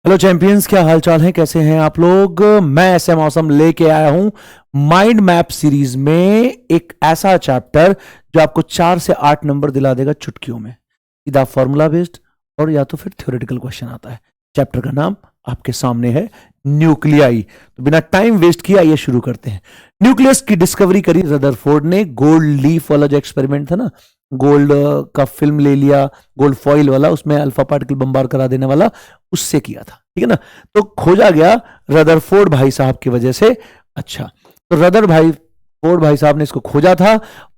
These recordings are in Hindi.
हेलो चैंपियंस, क्या हाल चाल है? कैसे हैं आप लोग? मैं ऐसे मौसम लेके आया हूं माइंड मैप सीरीज में एक ऐसा चैप्टर जो आपको 4 से 8 नंबर दिला देगा चुटकियों में। सीधा फॉर्मूला बेस्ड और या तो फिर थ्योरेटिकल क्वेश्चन आता है। चैप्टर का नाम आपके सामने है न्यूक्लियाई। तो बिना टाइम वेस्ट किए आइए शुरू करते हैं। न्यूक्लियस की डिस्कवरी करी रदरफोर्ड ने। गोल्ड लीफ वाला जो एक्सपेरिमेंट था ना, गोल्ड का फिल्म ले लिया, गोल्ड फॉइल वाला, उसमें अल्फा पार्टिकल बम्बार करा देने वाला, उससे किया था। ठीक है ना? तो खोजा गया रदरफोर्ड भाई साहब की वजह से। अच्छा, तो रदरफोर्ड भाई साहब ने इसको खोजा था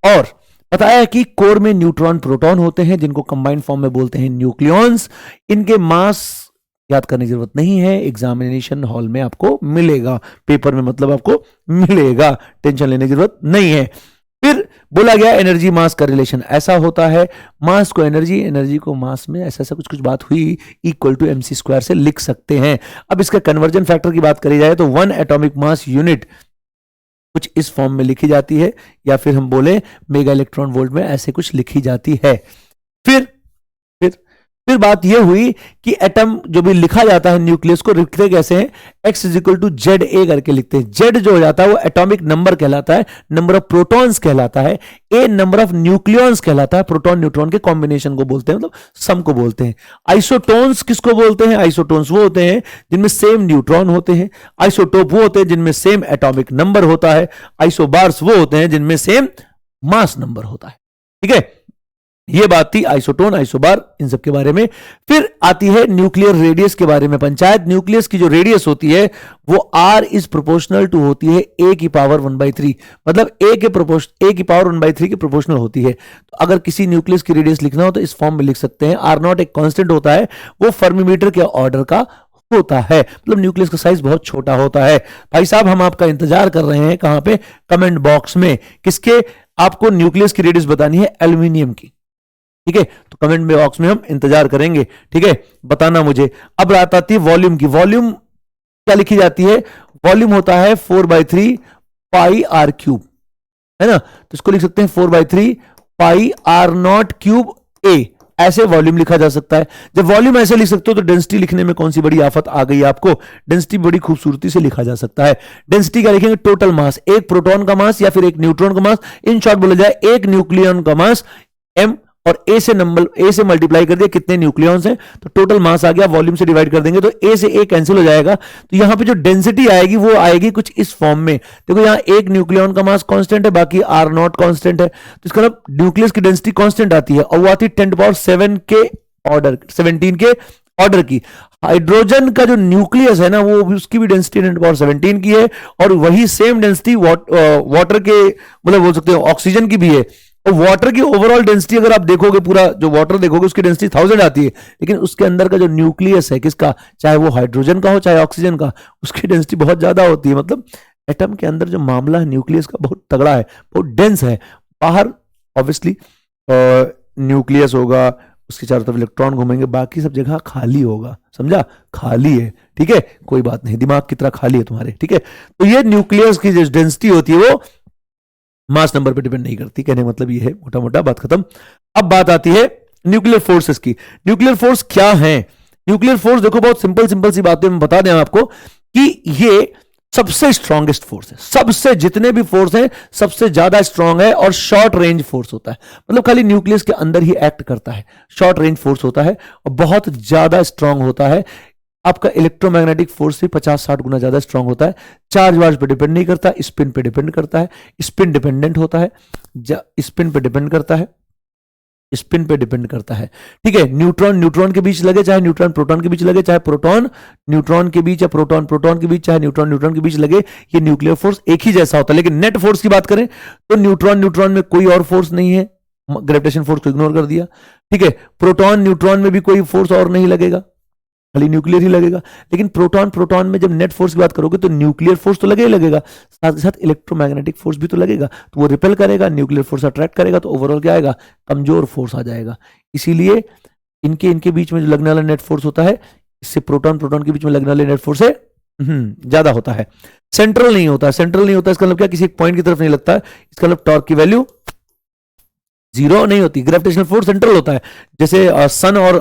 और बताया कि कोर में न्यूट्रॉन प्रोटॉन होते हैं जिनको कंबाइंड फॉर्म में बोलते हैं न्यूक्लियॉन्स। इनके मास याद करने की जरूरत नहीं है, एग्जामिनेशन हॉल में आपको मिलेगा, पेपर में मतलब आपको मिलेगा, टेंशन लेने की जरूरत नहीं है। फिर बोला गया एनर्जी मास का रिलेशन ऐसा होता है, मास को एनर्जी, एनर्जी को मास में, ऐसा ऐसा कुछ कुछ बात हुई, इक्वल टू mc स्क्वायर से लिख सकते हैं। अब इसका कन्वर्जन फैक्टर की बात करी जाए तो 1 एटॉमिक मास यूनिट कुछ इस फॉर्म में लिखी जाती है, या फिर हम बोले मेगा इलेक्ट्रॉन वोल्ट में ऐसे कुछ लिखी जाती है। फिर फिर बात यह हुई कि एटम जो भी लिखा जाता है न्यूक्लियस को लिखते कैसे हैं, x is equal to Z A करके लिखते हैं। जेड जो हो जाता है वो एटॉमिक नंबर कहलाता है, नंबर ऑफ प्रोटॉन्स कहलाता है, ए नंबर ऑफ न्यूक्लियॉन्स कहलाता है, प्रोटॉन न्यूट्रॉन के कॉम्बिनेशन को बोलते हैं, मतलब सम को बोलते हैं। आइसोटोन्स किसको बोलते हैं? आइसोटोन्स वो होते हैं जिनमें सेम न्यूट्रॉन होते हैं। आइसोटोप वो होते हैं जिनमें सेम एटॉमिक नंबर होता है। आइसोबार्स वो होते हैं जिनमें सेम मास नंबर होता है। ठीक है, ये बात थी आइसोटोन, आइसोबार, इन सब के बारे में। फिर आती है न्यूक्लियर रेडियस के बारे में पंचायत। न्यूक्लियस की जो रेडियस होती है वो r इज प्रोपोर्शनल टू होती है a की पावर 1/3, मतलब a की पावर 1/3 की प्रोपोर्शनल होती है। तो अगर किसी न्यूक्लियस की रेडियस लिखना हो तो इस फॉर्म में लिख सकते हैं। r0 एक कांस्टेंट होता है, वो फर्मीमीटर के ऑर्डर का होता है, मतलब न्यूक्लियस का साइज बहुत छोटा होता है। भाई साहब, हम आपका इंतजार कर रहे हैं कहां पे? कमेंट बॉक्स में। किसके? आपको न्यूक्लियस की रेडियस बतानी है, एल्यूमिनियम की। ठीक है, तो कमेंट बॉक्स में हम इंतजार करेंगे। ठीक है, बताना मुझे। अब बात आती है वॉल्यूम की। वॉल्यूम क्या लिखी जाती है? वॉल्यूम होता है 4/3 पाई आर क्यूब, है ना? तो इसको लिख सकते हैं 4/3 पाई आर नॉट क्यूब ए, ऐसे वॉल्यूम लिखा जा सकता है। जब वॉल्यूम ऐसे लिख सकते हो तो डेंसिटी लिखने में कौन सी बड़ी आफत आ गई आपको? डेंसिटी बड़ी खूबसूरती से लिखा जा सकता है। डेंसिटी क्या लिखेंगे? टोटल मास, एक प्रोटॉन का मास या फिर एक न्यूट्रॉन का मास, इन शॉर्ट बोला जाए एक न्यूक्लियन का मास m, और ए से मल्टीप्लाई कर दिया कितने न्यूक्लियॉन्स हैं, तो टोटल मास आ गया। वॉल्यूम से डिवाइड कर देंगे तो ए से ए कैंसिल हो जाएगा, तो यहां पे जो डेंसिटी आएगी वो आएगी कुछ इस फॉर्म में। देखो यहां एक न्यूक्लियॉन का मास कांस्टेंट है, बाकी आर नॉट कांस्टेंट है, तो इसका मतलब न्यूक्लियस की डेंसिटी कांस्टेंट आती है, और वो आती है 10⁻7 के ऑर्डर, 17 के ऑर्डर की। हाइड्रोजन का जो न्यूक्लियस है ना, वो उसकी भी डेंसिटी 10⁻17 की है, और वही सेम डेंसिटी वाटर के, मतलब बोल सकते हो ऑक्सीजन की भी है। और वाटर की ओवरऑल डेंसिटी अगर आप देखोगे, पूरा जो वाटर देखोगे उसकी डेंसिटी 1000 आती है, लेकिन उसके अंदर का जो न्यूक्लियस है किसका, चाहे वो हाइड्रोजन का हो चाहे ऑक्सीजन का, उसकी डेंसिटी बहुत ज्यादा होती है। मतलब एटम के अंदर जो मामला है न्यूक्लियस का बहुत तगड़ा है, बहुत डेंस है। बाहर ऑब्वियसली न्यूक्लियस होगा, उसके चारों तरफ इलेक्ट्रॉन घूमेंगे, बाकी सब जगह खाली होगा, समझा? खाली है। ठीक है, कोई बात नहीं, दिमाग की तरह खाली है तुम्हारे। ठीक है, तो ये न्यूक्लियस की जो डेंसिटी होती है वो मास नंबर पे डिपेंड नहीं करती, कहने का मतलब ये है, मोटा मोटा बात खत्म। अब बात आती है न्यूक्लियर फोर्सेस की। न्यूक्लियर फोर्स क्या है? न्यूक्लियर फोर्स देखो, बहुत सिंपल सिंपल सी बातें मैं बता दें आपको कि ये सबसे स्ट्रॉन्गेस्ट फोर्स है, सबसे, जितने भी फोर्स हैं सबसे ज्यादा स्ट्रॉन्ग है, और शॉर्ट रेंज फोर्स होता है, मतलब खाली न्यूक्लियस के अंदर ही एक्ट करता है। शॉर्ट रेंज फोर्स होता है और बहुत ज्यादा स्ट्रॉन्ग होता है। आपका इलेक्ट्रोमैग्नेटिक फोर्स भी 50-60 गुना ज्यादा स्ट्रांग होता है। चार्ज वार्ज पे डिपेंड नहीं करता, स्पिन पे डिपेंड करता है, स्पिन डिपेंडेंट होता है, स्पिन पे डिपेंड करता है, स्पिन पे डिपेंड करता है। ठीक है, न्यूट्रॉन न्यूट्रॉन के बीच लगे, चाहे न्यूट्रॉन प्रोटॉन के बीच लगे, चाहे प्रोटॉन न्यूट्रॉन के बीच या प्रोटॉन प्रोटॉन के बीच, चाहे न्यूट्रॉन न्यूट्रॉन के बीच लगे, ये न्यूक्लियर फोर्स एक ही जैसा होता है। लेकिन नेट फोर्स की बात करें तो न्यूट्रॉन न्यूट्रॉन में कोई और फोर्स नहीं है, ग्रेविटेशन फोर्स को इग्नोर कर दिया। ठीक है, प्रोटॉन न्यूट्रॉन में भी कोई फोर्स और नहीं लगेगा, खाली न्यूक्लियर ही लगेगा। लेकिन प्रोटॉन प्रोटॉन में जब नेट फोर्स की बात करोगे तो न्यूक्लियर फोर्स तो लगेगा, साथ ही साथ इलेक्ट्रोमैग्नेटिक फोर्स भी तो लगेगा, तो वो रिपेल करेगा, न्यूक्लियर फोर्स अट्रैक्ट करेगा, तो ओवरऑल क्या आएगा? कमजोर फोर्स आ जाएगा। इसीलिए इनके इनके बीच में जो लगने वाला नेट फोर्स होता है, इससे प्रोटॉन प्रोटॉन के बीच में लगने वाले नेट फोर्स से ज्यादा होता है। सेंट्रल नहीं होता, सेंट्रल नहीं होता इसका मतलब क्या? किसी एक पॉइंट की तरफ नहीं लगता है, इसका मतलब टॉर्क की वैल्यू जीरो नहीं होती, ग्रेविटेशनल फोर्स सेंट्रल होता है। जैसे सन और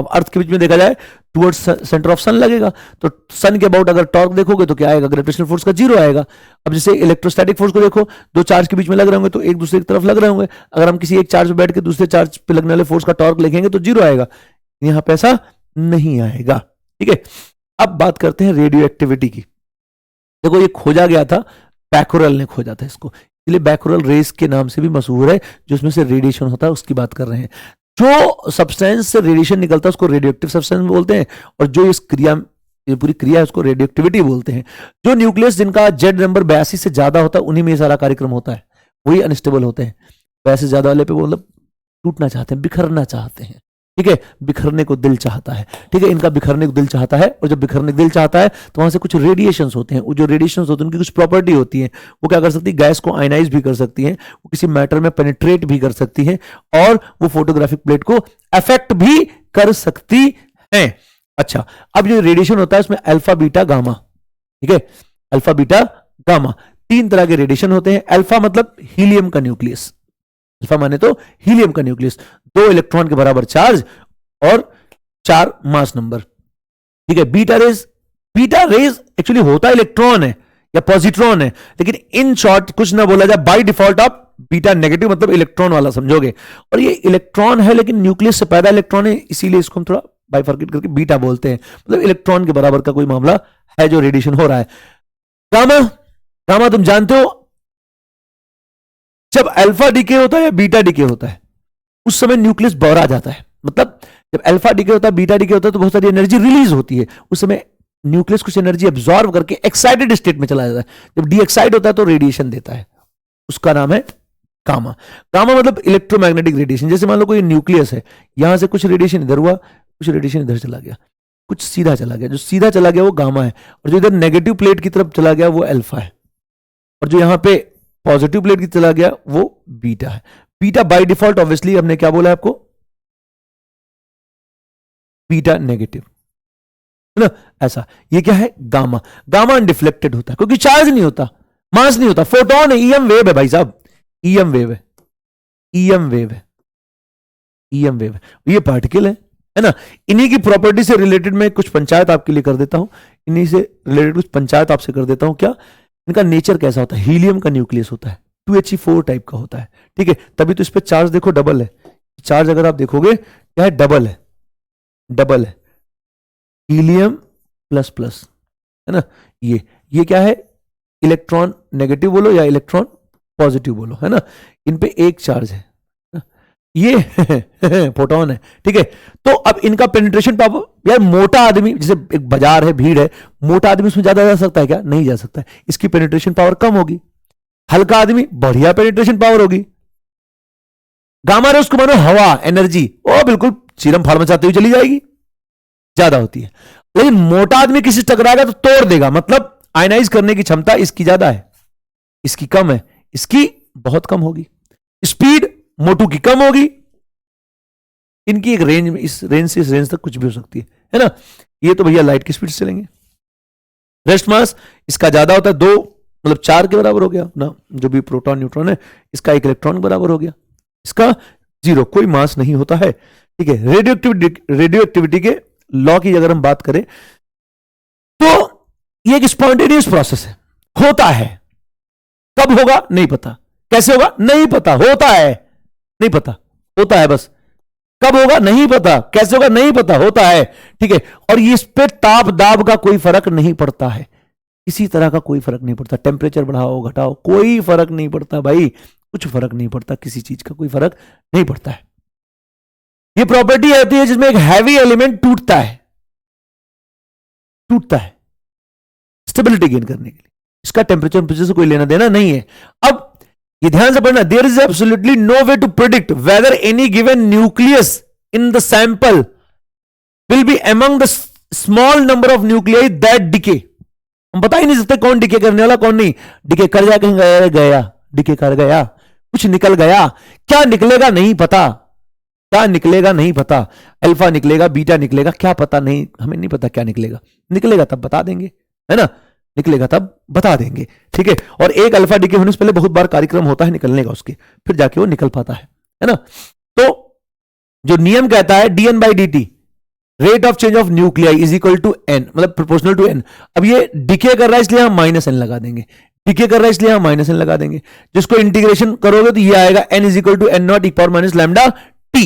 अर्थ के बीच में देखा जाए टुवर्ड्स सेंटर ऑफ सन लगेगा, तो सन के अबाउट अगर टॉर्क देखोगे तो क्या आएगा, ग्रेविटेशनल फोर्स का जीरो आएगा। अब जैसे इलेक्ट्रोस्टैटिक फोर्स को देखो, दो चार्ज के बीच में लग रहे होंगे तो एक दूसरे की तरफ लग रहे होंगे, अगर हम किसी एक चार्ज पे बैठ के दूसरे चार्ज पे लगने वाले फोर्स का टॉर्क लिखेंगे तो जीरो आएगा, यहां पे ऐसा नहीं आएगा। ठीक है, अब बात करते हैं रेडियो एक्टिविटी की। देखो ये खोजा गया था, बैकोरल ने खोजा था इसको, इसलिए बैकोरल रेस के नाम से भी मशहूर है, जो उसमें से रेडिएशन होता है उसकी बात कर रहे हैं। जो सब्सटेंस से रेडिएशन निकलता है उसको रेडियो एक्टिव सब्सटेंस बोलते हैं, और जो इस क्रिया, ये पूरी क्रिया है उसको रेडियो एक्टिविटी बोलते हैं। जो न्यूक्लियस जिनका जेड नंबर 82 से ज्यादा होता है उन्हीं में सारा कार्यक्रम होता है, वही अनस्टेबल होते हैं। 82 से ज्यादा वाले पे मतलब टूटना चाहते हैं, बिखरना चाहते हैं। ठीक है, बिखरने को दिल चाहता है। ठीक है, इनका बिखरने को दिल चाहता है, और जब बिखरने को दिल चाहता है तो वहां से कुछ रेडिएशंस होते हैं। वो जो रेडिएशंस होते हैं उनकी कुछ प्रॉपर्टी होती है, वो क्या कर सकती है, गैस को आयनाइज भी कर सकती है, वो किसी मैटर में पेनिट्रेट भी कर सकती है, और वो फोटोग्राफिक प्लेट को अफेक्ट भी कर सकती है। अच्छा, अब जो रेडिएशन होता है उसमें अल्फा बीटा गामा, ठीक है, अल्फा बीटा गामा, तीन तरह के रेडिएशन होते हैं। अल्फा मतलब हीलियम का न्यूक्लियस, अल्फा माने तो हीलियम का न्यूक्लियस, 2 इलेक्ट्रॉन के बराबर चार्ज और 4 मास नंबर। ठीक है, बीटा रेज एक्चुअली होता इलेक्ट्रॉन है या पॉजिट्रॉन है, लेकिन इन शॉर्ट कुछ ना बोला जाए, बाय डिफॉल्ट आप बीटा नेगेटिव मतलब इलेक्ट्रॉन वाला समझोगे, और ये इलेक्ट्रॉन है लेकिन न्यूक्लियस से पैदा इलेक्ट्रॉन है, इसीलिए इसको हम थोड़ा बाइफर्केट करके बीटा बोलते हैं, मतलब इलेक्ट्रॉन के बराबर का कोई मामला है जो रेडिएशन हो रहा है। गामा तुम जानते हो, जब अल्फा डीके होता है या बीटा डीके होता है उस समय न्यूक्लियस बौरा जाता है, मतलब जब अल्फा डीके होता है बीटा डीके होता है तो बहुत सारी एनर्जी रिलीज होती है, उस समय न्यूक्लियस कुछ एनर्जी एब्जॉर्ब करके एक्साइटेड स्टेट में चला जाता है। जब डी एक्साइट होता है तो रेडिएशन देता है, उसका नाम है गामा। गामा मतलब इलेक्ट्रोमैग्नेटिक रेडिएशन। जैसे मान लो कोई न्यूक्लियस है, यहां से कुछ रेडिएशन इधर हुआ, कुछ रेडिएशन इधर चला गया, कुछ सीधा चला गया, जो सीधा चला गया वो गामा है, और जो इधर नेगेटिव प्लेट की तरफ चला गया वो अल्फा है, और जो यहां पे पॉजिटिव प्लेट की चला गया वो बीटा है। बीटा बाय डिफॉल्ट ऑब्वियसली हमने क्या बोला है आपको, बीटा नेगेटिव है ना, ऐसा। ये क्या है, गामा। गामा अनडिफ्लेक्टेड होता है क्योंकि चार्ज नहीं होता, मास नहीं होता, फोटोन है, ईएम वेव है भाई साहब, ईएम वेव है, ईएम वेव है, ईएम वेव है, ये पार्टिकल है ना। इन्हीं की प्रॉपर्टी से रिलेटेड मैं कुछ पंचायत आपके लिए कर देता हूं, इन्हीं से रिलेटेड कुछ पंचायत आपसे कर देता हूं। क्या इनका नेचर कैसा होता है, हीलियम का न्यूक्लियस होता है, 2He4 टाइप का होता है। ठीक है, तभी तो इस पे चार्ज देखो डबल है, चार्ज अगर आप देखोगे क्या है, डबल है, डबल है, हीलियम प्लस प्लस है ना। ये क्या है, इलेक्ट्रॉन नेगेटिव बोलो या इलेक्ट्रॉन पॉजिटिव बोलो, है ना, इन पे एक चार्ज है, ये फोटोन है। ठीक है, तो अब इनका पेनिट्रेशन पावर, यार मोटा आदमी, जैसे एक बाजार है, भीड़ है, मोटा आदमी उसमें ज्यादा जा सकता है क्या, नहीं जा सकता है, इसकी पेनिट्रेशन पावर कम होगी। हल्का आदमी बढ़िया पेनिट्रेशन पावर होगी। गामा रे उसको मानो हवा, एनर्जी, ओ बिल्कुल चीरम फाड़ मचाते हुए चली जाएगी, ज्यादा होती है। लेकिन मोटा आदमी किसी से टकराएगा तो तोड़ देगा, मतलब आयनाइज करने की क्षमता इसकी ज्यादा है, इसकी कम है, इसकी बहुत कम होगी। स्पीड मोटू की कम होगी, इनकी एक रेंज में, इस रेंज से इस रेंज तक कुछ भी हो सकती है ना। ये तो भैया लाइट की स्पीड से चलेंगे। रेस्ट मास इसका ज्यादा होता है, 2 मतलब 4 के बराबर हो गया ना, जो भी प्रोटॉन न्यूट्रॉन है इसका 1 इलेक्ट्रॉन बराबर हो गया, इसका 0, कोई मास नहीं होता है। ठीक है, रेडियो एक्टिविटी के लॉ की अगर हम बात करें तो ये एक स्पॉन्टेनियस प्रोसेस है, होता है, कब होगा नहीं पता, कैसे होगा नहीं पता, होता है नहीं पता, होता है बस, कब होगा नहीं पता, कैसे होगा नहीं पता, होता है। ठीक है, और इस पे ताप दाब का कोई फर्क नहीं पड़ता है, किसी तरह का कोई फर्क नहीं पड़ता, टेम्परेचर बढ़ाओ घटाओ कोई फर्क नहीं पड़ता भाई, कुछ फर्क नहीं पड़ता, किसी चीज का कोई फर्क नहीं पड़ता है। ये प्रॉपर्टी होती है जिसमें एक हैवी एलिमेंट टूटता है स्टेबिलिटी गेन करने के लिए, इसका टेम्परेचर से कोई लेना देना नहीं है। अब ये ध्यान से पढ़ना, there is absolutely no way to predict whether any given nucleus in the sample will be among the small number of nuclei that decay. हम बता ही नहीं सकते कौन डिके करने वाला कौन नहीं, डिके कर जा कहीं गया, डिके कर गया, कुछ निकल गया, क्या निकलेगा नहीं पता, क्या निकलेगा नहीं पता, अल्फा निकलेगा बीटा निकलेगा क्या पता नहीं, हमें नहीं पता क्या निकलेगा, निकलेगा तब बता देंगे, है ना, निकलेगा तब बता देंगे। ठीक है, और एक अल्फा डीके होने से पहले बहुत बार कार्यक्रम होता है निकलने का उसके, फिर जाके वो निकल पाता है है ना। तो जो नियम कहता है dn by dt, rate of change of nuclei is equal to N, मतलब प्रोपोर्शनल टू एन। अब ये डिके कर रहा है इसलिए हम माइनस एन लगा देंगे, डिके कर रहा है इसलिए हम माइनस एन लगा देंगे, जिसको इंटीग्रेशन करोगे तो ये आएगा N is equal to N naught e power minus lambda T.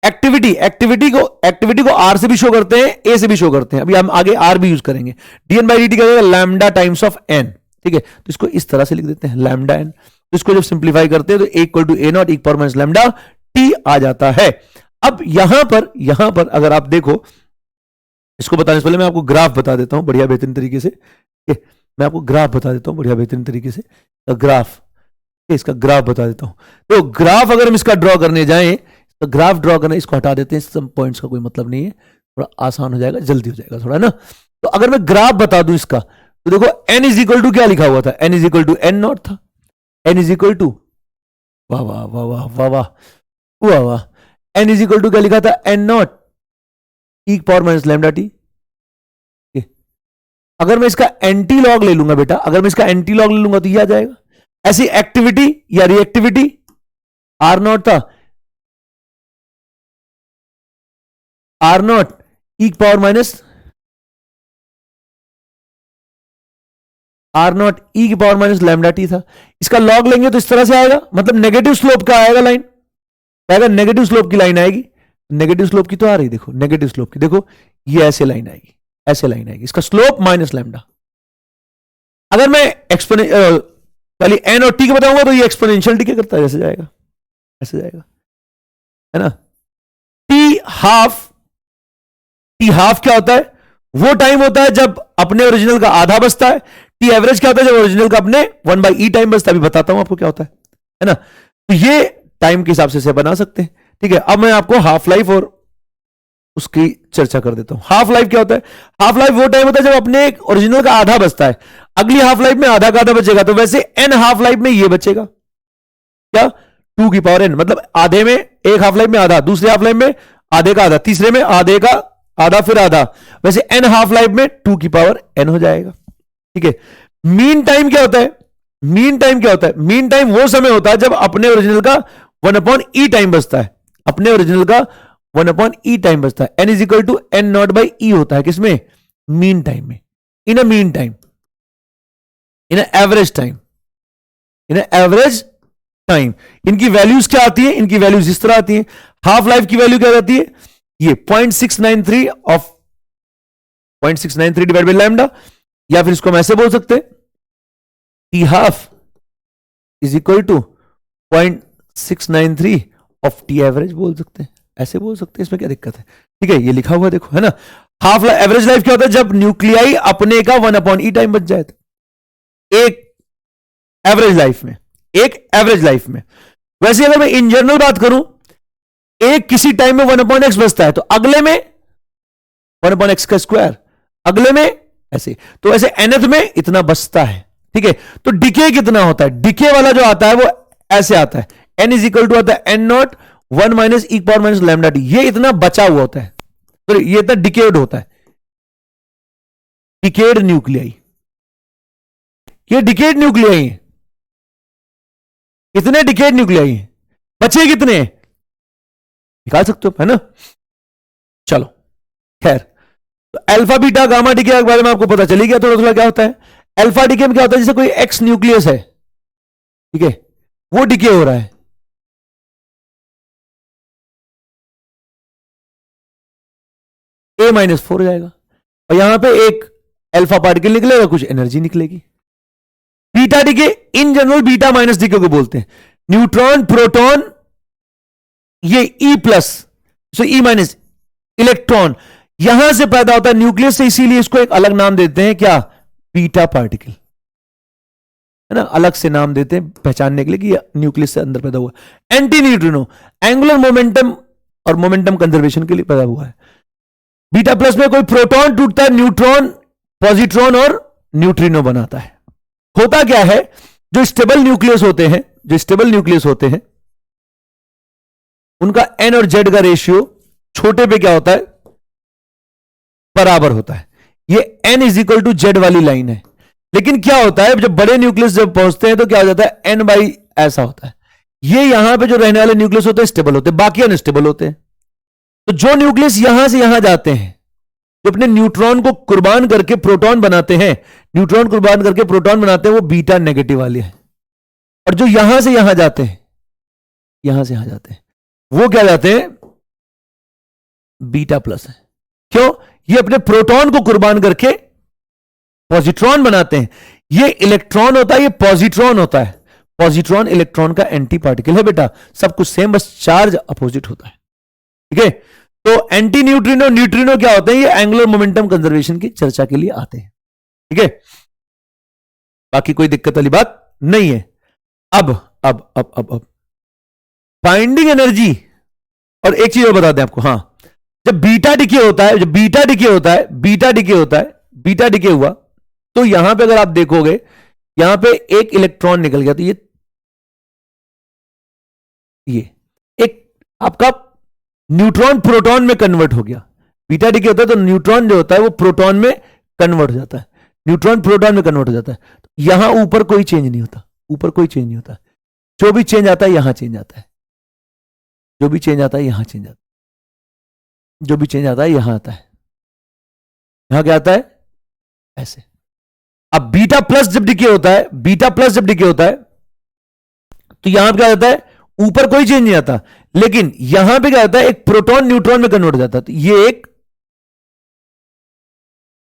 Activity को आर से भी शो करते हैं, ए से भी शो करते हैं, अभी हम आगे आर भी यूज करेंगे। डीएन बाई डी टी करेगा लैम्डा टाइम्स ऑफ एन, ठीक है, तो इसको इस तरह से लिख देते हैं लैम्डा एन। तो इसको जब सिंप्लीफाई करते हैं तो A equal to A not e power minus lambda t आ जाता है। अब यहां पर अगर आप देखो, इसको बताने से पहले मैं आपको ग्राफ बता देता हूं बढ़िया बेहतरीन तरीके से। मैं आपको ग्राफ बता देता हूं बढ़िया बेहतरीन तरीके से, ग्राफ, इसका ग्राफ बता देता हूं। तो ग्राफ अगर हम इसका ड्रॉ करने जाएं तो ग्राफ ड्रॉ करना, इसको हटा देते हैं, सब पॉइंट्स का कोई मतलब नहीं है, थोड़ा आसान हो जाएगा, जल्दी हो जाएगा थोड़ा ना। तो अगर मैं ग्राफ बता दूं इसका, तो देखो n इज इक्वल टू क्या लिखा हुआ था, n is equal to N naught था, n इज इक्वल टू, वाह वाह वाह वाह वाह वाह वाह वाह, n इज इक्वल टू क्या लिखा था, n naught e power minus lambda t. अगर मैं इसका एंटी लॉग ले लूंगा बेटा, अगर मैं इसका एंटी लॉग ले लूंगा तो ये आ जाएगा। ऐसी एक्टिविटी या रिएक्टिविटी आर नॉट था, R not e power minus R not e की पावर माइनस लैम्डा टी था। इसका लॉग लेंगे तो इस तरह से आएगा, मतलब नेगेटिव स्लोप का आएगा लाइन, आएगा नेगेटिव स्लोप की लाइन आएगी। नेगेटिव स्लोप की तो आ रही, देखो नेगेटिव स्लोप की, देखो ये ऐसे लाइन आएगी, ऐसे लाइन आएगी, इसका स्लोप माइनस लैम्डा। अगर मैं पहले एन और टी को बताऊंगा तो ये एक्सपोनेंशियल टी करता है, जैसे जाएगा ऐसे जाएगा, है ना। टी हाफ क्या होता है, वो टाइम होता है जब अपने ओरिजिनल का आधा बचता है। टी एवरेज क्या होता है, जब ओरिजिनल का अपने 1/e टाइम बचता है। अभी बताता हूं आपको क्या होता है ना। तो ये टाइम के हिसाब से बना सकते हैं, ठीक है। अब मैं आपको हाफ लाइफ और उसकी चर्चा कर देता हूं। हाफ लाइफ क्या होता है, हाफ लाइफ वो टाइम होता है जब अपने ओरिजिनल का आधा बचता है, अगली हाफ लाइफ में आधा का आधा बचेगा। तो वैसे एन हाफ लाइफ में ये बचेगा क्या, 2 की पावर एन, मतलब आधे में, एक हाफ लाइफ में आधा, दूसरे हाफ लाइफ में आधे का आधा, तीसरे में आधे का आधा फिर आधा, वैसे एन हाफ लाइफ में 2 की पावर एन हो जाएगा, ठीक है। मीन टाइम क्या होता है, मीन टाइम क्या होता है, मीन टाइम वो समय होता है जब अपने ओरिजिनल का 1/e टाइम बचता है, अपने ओरिजिनल का 1/e टाइम बचता है। n is equal to N not by e होता है किसमें, मीन टाइम में, in a mean time, in average time, in average time. इनकी वैल्यूज क्या आती है, इनकी वैल्यूज इस तरह आती है। हाफ लाइफ की वैल्यू क्या रहती है, ये 0.693 ऑफ 0.693 डिवाइड बाई लैम्डा, या फिर इसको हम ऐसे बोल सकते हैं, t half is equal to 0.693 of t average बोल सकते हैं, ऐसे बोल सकते हैं, इसमें क्या दिक्कत है, ठीक है। ये लिखा हुआ देखो, है ना। हाफ एवरेज लाइफ क्या होता है, जब न्यूक्लियाई अपने का 1/e टाइम बच जाए, एक एवरेज लाइफ में, एक एवरेज लाइफ में। वैसे अगर मैं इन जनरल बात करूं, एक किसी टाइम में 1/x बचता है, तो अगले में 1/x का स्क्वायर, अगले में ऐसे, तो ऐसे nth में इतना बचता है, ठीक है। तो डिके कितना होता है, डिके वाला जो आता है वो ऐसे आता है, n इज इक्वल टू आता है n not 1 minus E power minus lambda T. ये इतना बचा हुआ होता है, तो ये इतना डिकेड होता है, डिकेड न्यूक्लियाई, ये डिकेड न्यूक्लियाई है। कितने डिकेड न्यूक्लियाई है, बचे कितने निकाल सकते हो, है ना। चलो खैर, तो अल्फा बीटा गामा डिके के बारे में आपको पता चली गया थोड़ा थोड़ा क्या होता है। अल्फा डिके में क्या होता है, जैसे कोई एक्स न्यूक्लियस है, ठीक है, वो डिके हो रहा है, A-4 हो जाएगा, और यहां पे एक अल्फा पार्टिकल निकलेगा, कुछ एनर्जी निकलेगी। Beta decay in general beta minus decay को बोलते हैं। न्यूट्रॉन प्रोटॉन ये E+, सो E-, इलेक्ट्रॉन यहां से पैदा होता है न्यूक्लियस से, इसीलिए इसको एक अलग नाम देते हैं, क्या, बीटा पार्टिकल, है ना, अलग से नाम देते हैं पहचानने के लिए कि ये न्यूक्लियस से अंदर पैदा हुआ। एंटी न्यूट्रिनो एंगुलर मोमेंटम और मोमेंटम कंजर्वेशन के लिए पैदा हुआ है। बीटा प्लस में कोई प्रोटॉन टूटता है, न्यूट्रॉन, पॉजिट्रॉन और न्यूट्रिनो बनाता है। होता क्या है, जो स्टेबल न्यूक्लियस होते हैं, जो स्टेबल न्यूक्लियस होते हैं, उनका n और z का रेशियो छोटे पे क्या होता है, बराबर होता है। ये n is equal to z वाली लाइन है। लेकिन क्या होता है, जब बड़े न्यूक्लियस जब पहुंचते हैं तो क्या हो जाता है, n बाई ऐसा होता है, ये यहां पे जो रहने वाले न्यूक्लियस होते हैं स्टेबल होते हैं, बाकी अनस्टेबल होते हैं। तो जो न्यूक्लियस यहां से यहां जाते हैं, जो अपने न्यूट्रॉन को कुर्बान करके प्रोटॉन बनाते हैं, न्यूट्रॉन कुर्बान करके प्रोटॉन बनाते हैं, वो बीटा नेगेटिव वाले हैं। और जो यहां से यहां जाते हैं, यहां से यहां जाते हैं, वो क्या जाते हैं? बीटा प्लस है। क्यों? ये अपने प्रोटॉन को कुर्बान करके पॉजिट्रॉन बनाते हैं। ये इलेक्ट्रॉन होता है, ये पॉजिट्रॉन होता है। पॉजिट्रॉन इलेक्ट्रॉन का एंटी पार्टिकल है बेटा, सब कुछ सेम, बस चार्ज अपोजिट होता है। ठीक है, तो एंटी न्यूट्रिनो न्यूट्रिनो क्या होते हैं? ये एंगुलर मोमेंटम कंजर्वेशन की चर्चा के लिए आते हैं। ठीक है, बाकी कोई दिक्कत वाली बात नहीं है। अब बाइंडिंग एनर्जी, और एक चीज और बता दें आपको, हां, जब बीटा डिके होता है, जब बीटा डिके होता है, बीटा डिके होता है, बीटा डिके हुआ, तो यहां पे अगर आप देखोगे, यहां पे एक इलेक्ट्रॉन निकल गया, तो ये एक आपका न्यूट्रॉन प्रोटॉन में कन्वर्ट हो गया। बीटा डिके होता है तो न्यूट्रॉन जो होता है वो प्रोटॉन में कन्वर्ट हो जाता है, न्यूट्रॉन प्रोटॉन में कन्वर्ट हो जाता है। तो यहां ऊपर कोई चेंज नहीं होता, ऊपर कोई चेंज नहीं होता। जो भी चेंज आता है यहां चेंज आता है, जो भी चेंज आता है यहां चेंज आता है, जो भी चेंज आता है यहां आता है। यहां क्या आता है? ऐसे। अब बीटा प्लस जब डिके होता है, बीटा प्लस जब डिके होता है, तो यहां क्या होता है? ऊपर कोई चेंज नहीं आता, लेकिन यहां पे क्या होता है? एक प्रोटॉन न्यूट्रॉन में कन्वर्ट हो जाता है, तो ये एक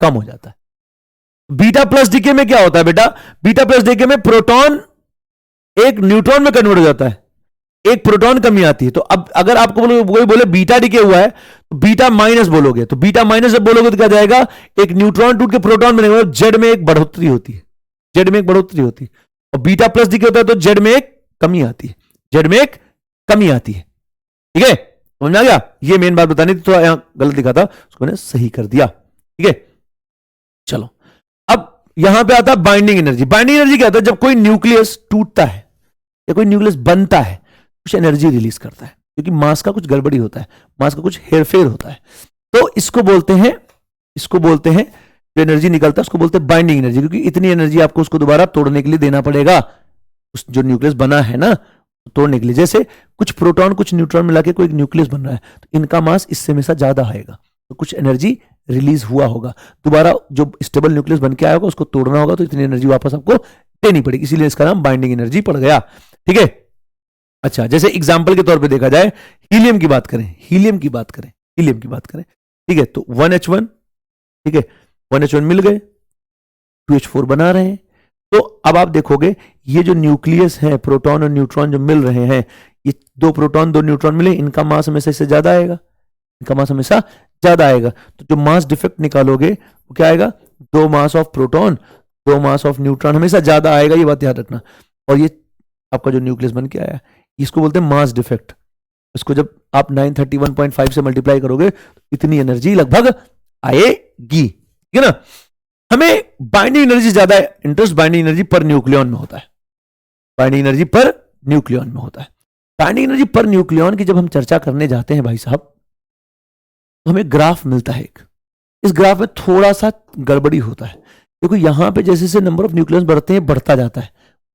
कम हो जाता है। बीटा प्लस डीके में क्या होता है बेटा? बीटा प्लस डीके में प्रोटॉन एक न्यूट्रॉन में कन्वर्ट हो जाता है, एक प्रोटॉन कमी आती है। तो अब अगर आपको कोई बोले बीटा डीके हुआ है, तो बीटा माइनस बोलोगे, तो बीटा माइनस जब बोलोगे तो क्या जाएगा? एक न्यूट्रॉन टूट के प्रोटॉन बनेगा, जेड में एक बढ़ोतरी होती है, जेड में एक बढ़ोतरी होती है। और बीटा प्लस डीके होता है तो जेड में एक कमी आती है, जेड में एक कमी आती है। ठीक है, समझ में आ गया? ये मेन बात बतानी थी, तो यहां गलत लिखा था, उसको मैंने सही कर दिया। ठीक है, चलो अब यहां पे आता है बाइंडिंग एनर्जी। बाइंडिंग एनर्जी क्या होता है? जब कोई न्यूक्लियस टूटता है या कोई न्यूक्लियस बनता है, कुछ एनर्जी रिलीज करता है, क्योंकि मास का कुछ गड़बड़ी होता है, मास का कुछ हेरफेर होता है। तो इसको बोलते हैं जो एनर्जी निकलता है उसको बोलते हैं बाइंडिंग एनर्जी, क्योंकि इतनी एनर्जी आपको उसको दोबारा तोड़ने के लिए देना पड़ेगा, उस जो न्यूक्लियस बना है ना, तोड़ने के लिए। जैसे कुछ प्रोटॉन कुछ न्यूट्रॉन मिला के कोई न्यूक्लियस बन रहा है, तो इनका मास इससे हमेशा ज्यादा आएगा, तो कुछ एनर्जी रिलीज हुआ होगा, दोबारा जो स्टेबल न्यूक्लियस बन के आया होगा उसको तोड़ना होगा, तो इतनी एनर्जी वापस आपको देनी पड़ेगी, इसीलिए इसका नाम बाइंडिंग एनर्जी पड़ गया। ठीक है, अच्छा, जैसे एग्जाम्पल के तौर पे देखा जाए, हीलियम की बात करें, हीलियम की बात करें, हीलियम की बात करें। ठीक है, तो 1H1, ठीक है, 1H1 मिल गए, 2H4 बना रहे हैं। तो अब आप देखोगे ये जो न्यूक्लियस है, प्रोटॉन और न्यूट्रॉन जो मिल रहे हैं, ये दो प्रोटॉन दो न्यूट्रॉन मिले, इनका मास हमेशा इससे ज्यादा आएगा, इनका मास हमेशा ज्यादा आएगा। तो जो मास डिफेक्ट निकालोगे वो क्या आएगा? दो मास ऑफ प्रोटॉन दो मास ऑफ न्यूट्रॉन हमेशा ज्यादा आएगा, ये बात याद रखना। और ये आपका जो न्यूक्लियस बन के आया, इसको बोलते हैं मास डिफेक्ट। इसको जब आप 931.5 से मल्टीप्लाई करोगे तो इतनी एनर्जी लगभग आएगी, ठीक है ना। हमें बाइंडिंग एनर्जी ज्यादा इंटरेस्ट बाइंडिंग एनर्जी पर न्यूक्लियॉन में होता है, बाइंडिंग एनर्जी पर न्यूक्लियॉन में होता है। बाइंडिंग एनर्जी पर न्यूक्लियॉन की जब हम चर्चा करने जाते हैं भाई साहब, तो हमें ग्राफ मिलता है एक। इस ग्राफ में थोड़ा सा गड़बड़ी होता है, क्योंकि यहां पे जैसे जैसे नंबर ऑफ न्यूक्लियॉन बढ़ते हैं, बढ़ता जाता है,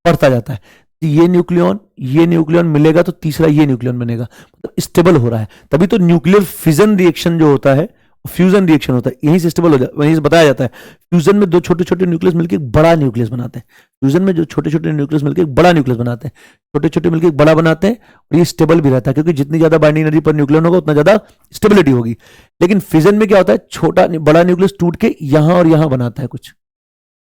बढ़ता जाता है। ये न्यूक्लियॉन मिलेगा तो तीसरा ये न्यूक्लियॉन बनेगा, मतलब स्टेबल हो रहा है। तभी तो न्यूक्लियर फिजन रिएक्शन जो होता है, फ्यूजन रिएक्शन होता है, यहीं से स्टेबल हो जाता है, वहीं से बताया जाता है। फ्यूजन में दो छोटे छोटे न्यूक्लियस मिलकर एक बड़ा न्यूक्लियस बनाते हैं, फ्यूजन में जो छोटे छोटे न्यूक्लियस मिलकर एक बड़ा न्यूक्लियस बनाते हैं, छोटे छोटे मिलकर एक बड़ा बनाते हैं, और ये स्टेबल भी रहता है, क्योंकि जितनी ज्यादा बाइंडिंग एनर्जी पर न्यूक्लियन होगा उतना ज्यादा स्टेबिलिटी होगी। लेकिन फिजन में क्या होता है, छोटा बड़ा न्यूक्लियस टूट के यहां और यहां बनाता है, कुछ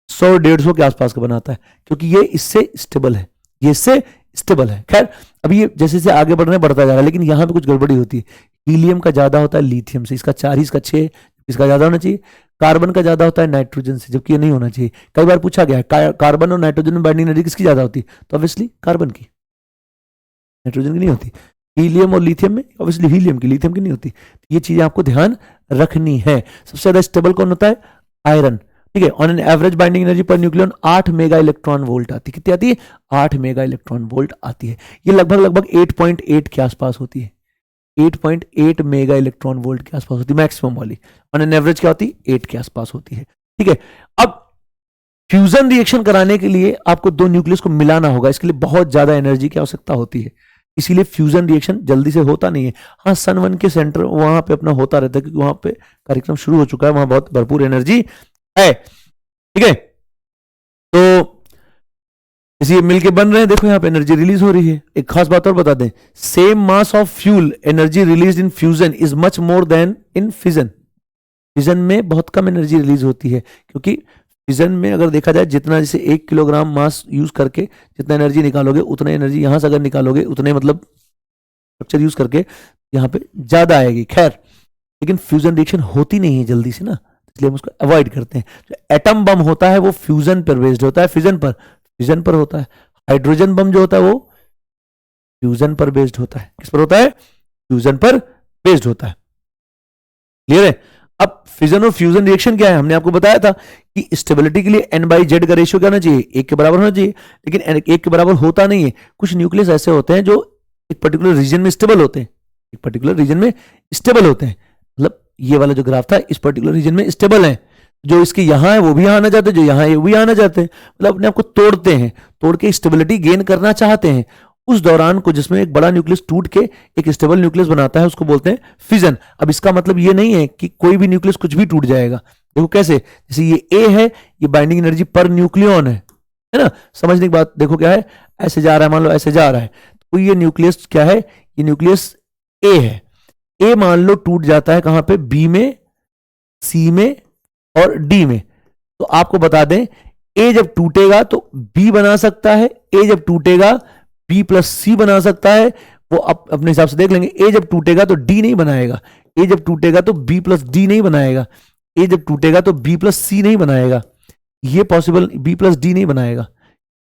100-150 के आसपास का बनाता है, क्योंकि ये इससे स्टेबल है, ये इससे स्टेबल है। खैर अभी ये जैसे जैसे आगे बढ़ रहे हैं बढ़ता जा रहा है, लेकिन यहां पे कुछ गड़बड़ी होती है। हीलियम का ज्यादा होता है लिथियम से, इसका 4 इसका 6, इसका ज्यादा होना चाहिए। कार्बन का ज्यादा होता है नाइट्रोजन से, जबकि ये नहीं होना चाहिए। कई बार पूछा गया है कार्बन और नाइट्रोजन में बाइंडिंग एनर्जी किसकी ज्यादा होती है, तो ऑब्वियसली कार्बन की, नाइट्रोजन की नहीं होती। हीलियम और लिथियम में ऑब्वियसली हीलियम की, लिथियम की नहीं होती। ये चीजें आपको ध्यान रखनी है। सबसे ज्यादा स्टेबल कौन होता है, आयरन, ठीक है। On an average binding energy per nucleon 8 mega electron volt आती है। कितनी आती है, 8 मेगा इलेक्ट्रॉन वोल्ट आती है। ये लगभग 8.8 के आसपास होती है, 8.8 मेगा इलेक्ट्रॉन वोल्ट के आसपास होती है मैक्सिमम वाली। ऑन एन एवरेज क्या होती है, 8 के आसपास होती है, ठीक है। अब फ्यूजन रिएक्शन कराने के लिए आपको दो न्यूक्लियस को मिलाना होगा, इसके लिए बहुत ज्यादा एनर्जी की आवश्यकता होती है, इसीलिए फ्यूजन रिएक्शन जल्दी से होता नहीं है। हाँ, सन 1 के सेंटर वहां पे अपना होता रहता है, क्योंकि वहां पे कार्यक्रम शुरू हो चुका है, वहां बहुत भरपूर एनर्जी है। ठीक है, तो इसी मिलके बन रहे हैं, देखो यहाँ पे एनर्जी रिलीज हो रही है। एक खास बात और बता दें, same mass of fuel energy release in fusion is much more then in fission. Fission में बहुत कम एनर्जी रिलीज होती है, क्योंकि फिजन में अगर देखा जाए जितना, जैसे 1 किलोग्राम मास यूज करके जितना एनर्जी निकालोगे, उतना एनर्जी यहां से अगर निकालोगे उतने मतलब स्ट्रक्चर यूज करके यहाँ पे ज्यादा आएगी। खैर, लेकिन फ्यूजन रिएक्शन होती नहीं है जल्दी से ना, इसलिए हम उसको अवॉइड करते हैं। जो एटम बम होता है वो फ्यूजन पर बेस्ड होता है, फिजन पर होता है। हाइड्रोजन बम जो होता है वो फ्यूजन पर बेस्ड होता है। किस पर होता है? फ्यूजन पर बेस्ड होता है। क्लियर है? अब फिजन और फ्यूजन रिएक्शन क्या है, हमने आपको बताया था कि स्टेबिलिटी के लिए n/z का रेशियो क्या होना चाहिए, 1 के बराबर होना चाहिए, लेकिन 1 के बराबर होता नहीं है। कुछ न्यूक्लियस ऐसे होते हैं जो एक पर्टिकुलर रीजन में स्टेबल होते हैं, मतलब ये वाला जो ग्राफ था इस पर्टिकुलर रीजन में स्टेबल है, जो इसके यहां है वो भी आना चाहते हैं, जो यहां है वो भी आना चाहते हैं, मतलब अपने आप को तोड़ते हैं, तोड़ के स्टेबिलिटी गेन करना चाहते हैं। उस दौरान को जिसमें एक बड़ा न्यूक्लियस टूट के एक स्टेबल न्यूक्लियस बनाता है, उसको बोलते हैं फिजन। अब इसका मतलब ये नहीं है कि कोई भी न्यूक्लियस कुछ भी टूट जाएगा। देखो कैसे, जैसे ये ए है, ये बाइंडिंग एनर्जी पर न्यूक्लियन है ना। समझने की बात देखो क्या है, ऐसे जा रहा है, मान लो ऐसे जा रहा है, तो ये न्यूक्लियस क्या है, ये न्यूक्लियस ए है। ए मान लो टूट जाता है कहां पे, बी में, सी में और डी में। तो आपको बता दें, ए जब टूटेगा तो बी बना सकता है, ए जब टूटेगा बी प्लस सी बना सकता है, वो अपने हिसाब से देख लेंगे। ए जब टूटेगा तो डी नहीं बनाएगा, ए जब टूटेगा तो बी प्लस डी नहीं बनाएगा, ए जब टूटेगा तो बी प्लस सी नहीं बनाएगा, ये पॉसिबल, बी प्लस डी नहीं बनाएगा।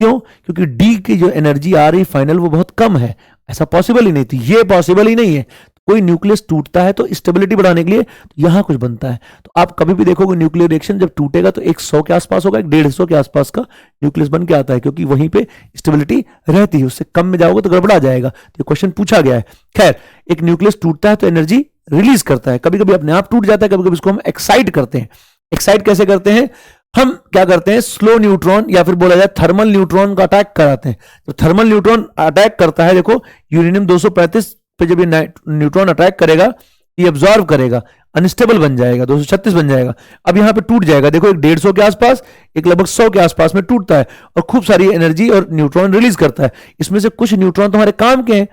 क्यों? क्योंकि डी की जो एनर्जी आ रही फाइनल वो बहुत कम है, ऐसा पॉसिबल ही नहीं थी, ये पॉसिबल ही नहीं है। कोई न्यूक्लियस टूटता है तो स्टेबिलिटी बढ़ाने के लिए तो यहां कुछ बनता है। तो आप कभी भी देखोगे न्यूक्लियर रिएक्शन जब टूटेगा तो एक 100 के आसपास होगा, एक 150 के आसपास का न्यूक्लियस बन के आता है, क्योंकि वहीं पे स्टेबिलिटी रहती है। उससे कम में जाओगे तो गड़बड़ा जाएगा। तो क्वेश्चन पूछा गया है। खैर, एक न्यूक्लियस टूटता है तो एनर्जी रिलीज करता है, कभी कभी अपने आप टूट जाता है, कभी कभी इसको हम एक्साइट करते हैं। एक्साइट कैसे करते हैं? हम क्या करते हैं, स्लो न्यूट्रॉन या फिर बोला जाए थर्मल न्यूट्रॉन का अटैक कराते हैं। तो थर्मल न्यूट्रॉन अटैक करता है, देखो यूरेनियम 235 पे जब ये न्यूट्रॉन अटैक करेगा, ये अब्सॉर्ब करेगा, अनस्टेबल बन जाएगा, 236 बन जाएगा। अब यहां पे टूट जाएगा, देखो एक 150 के आसपास, एक लगभग 100 के आसपास में टूटता है और खूब सारी एनर्जी और न्यूट्रॉन रिलीज करता है। इसमें से कुछ न्यूट्रॉन तुम्हारे काम के हैं,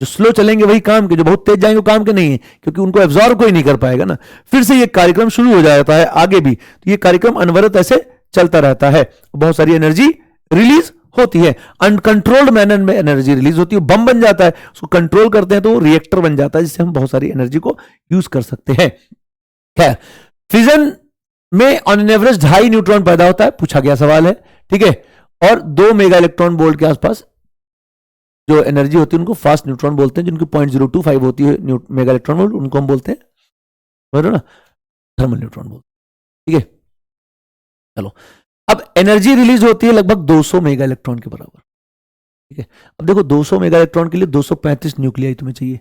जो स्लो चलेंगे वही काम के, जो बहुत तेज जाएंगे वो काम के नहीं है, क्योंकि उनको एब्जॉर्ब कोई नहीं कर पाएगा ना। फिर से ये कार्यक्रम शुरू हो जाता है आगे भी, तो ये कार्यक्रम अनवरत ऐसे चलता रहता है, बहुत सारी एनर्जी रिलीज होती है। अनकंट्रोल्ड मैनर में एनर्जी रिलीज होती है, बम बन जाता है, उसको कंट्रोल करते हैं तो वो रिएक्टर बन जाता है, जिससे हम बहुत सारी एनर्जी को यूज कर सकते हैं। खैर, फिजन में ऑन एन एवरेज 2.5 न्यूट्रॉन पैदा होता है, पूछा गया सवाल है, ठीक है। और 2 मेगा इलेक्ट्रॉन वोल्ट के आसपास जो एनर्जी होती है उनको फास्ट न्यूट्रॉन बोलते हैं, जिनकी 0.025 होती है मेगा इलेक्ट्रॉन वोल्ट, उनको हम बोलते हैं, बोलो ना, थर्मल न्यूट्रॉन बोलते हैं। ठीक है, चलो, अब एनर्जी रिलीज होती है लगभग 200 मेगा इलेक्ट्रॉन के बराबर। ठीक है, अब देखो 200 मेगा इलेक्ट्रॉन के लिए 235 न्यूक्लियाई तुम्हें चाहिए,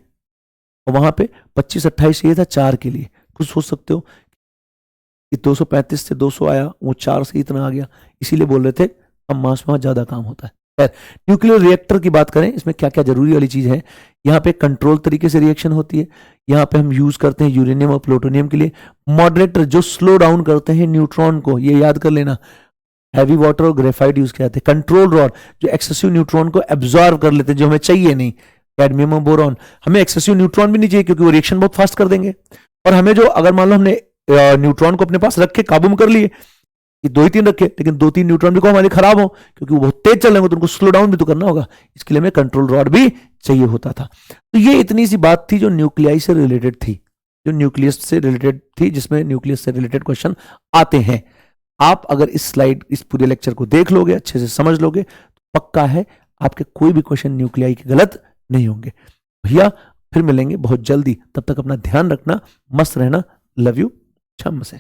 और वहां पे 25-28 चाहिए था 4 के लिए। कुछ सोच सकते हो कि 235 से 200 आया, वो 4 से इतना आ गया, इसीलिए बोल रहे थे कम मास में ज्यादा काम होता है। खैर, न्यूक्लियर रिएक्टर की बात करें, इसमें क्या क्या जरूरी वाली चीज है। यहाँ पे कंट्रोल तरीके से रिएक्शन होती है, यहाँ पे हम यूज करते हैं यूरेनियम और प्लूटोनियम के लिए। मॉडरेटर जो स्लो डाउन करते हैं न्यूट्रॉन को, ये याद कर लेना, हैवी वाटर और ग्रेफाइट यूज किया जाता है। कंट्रोल रॉड जो एक्सेसिव न्यूट्रॉन को एब्जॉर्ब कर लेते हैं, जो हमें चाहिए नहीं, कैडमियम और बोरॉन। हमें एक्सेसिव न्यूट्रॉन भी नहीं चाहिए, क्योंकि वो रिएक्शन बहुत फास्ट कर देंगे। और हमें जो, अगर मान लो हमने न्यूट्रॉन को अपने पास रखे, काबू में कर लिए, 2-3 रखे, लेकिन 2-3 न्यूट्रॉन भी को हमारे खराब हो, क्योंकि वो बहुत तेज चल रहे हैं, तो उनको स्लो डाउन भी तो करना होगा, इसके लिए हमें कंट्रोल रॉड भी चाहिए होता था। तो ये इतनी सी बात थी जो न्यूक्लियाई से रिलेटेड थी, जो न्यूक्लियस से रिलेटेड थी, जिसमें न्यूक्लियस से रिलेटेड क्वेश्चन आते हैं। आप अगर इस स्लाइड, इस पूरे लेक्चर को देख लोगे, अच्छे से समझ लोगे, तो पक्का है आपके कोई भी क्वेश्चन न्यूक्लियाई के गलत नहीं होंगे। भैया फिर मिलेंगे बहुत जल्दी, तब तक अपना ध्यान रखना, मस्त रहना, लव यू, छम से।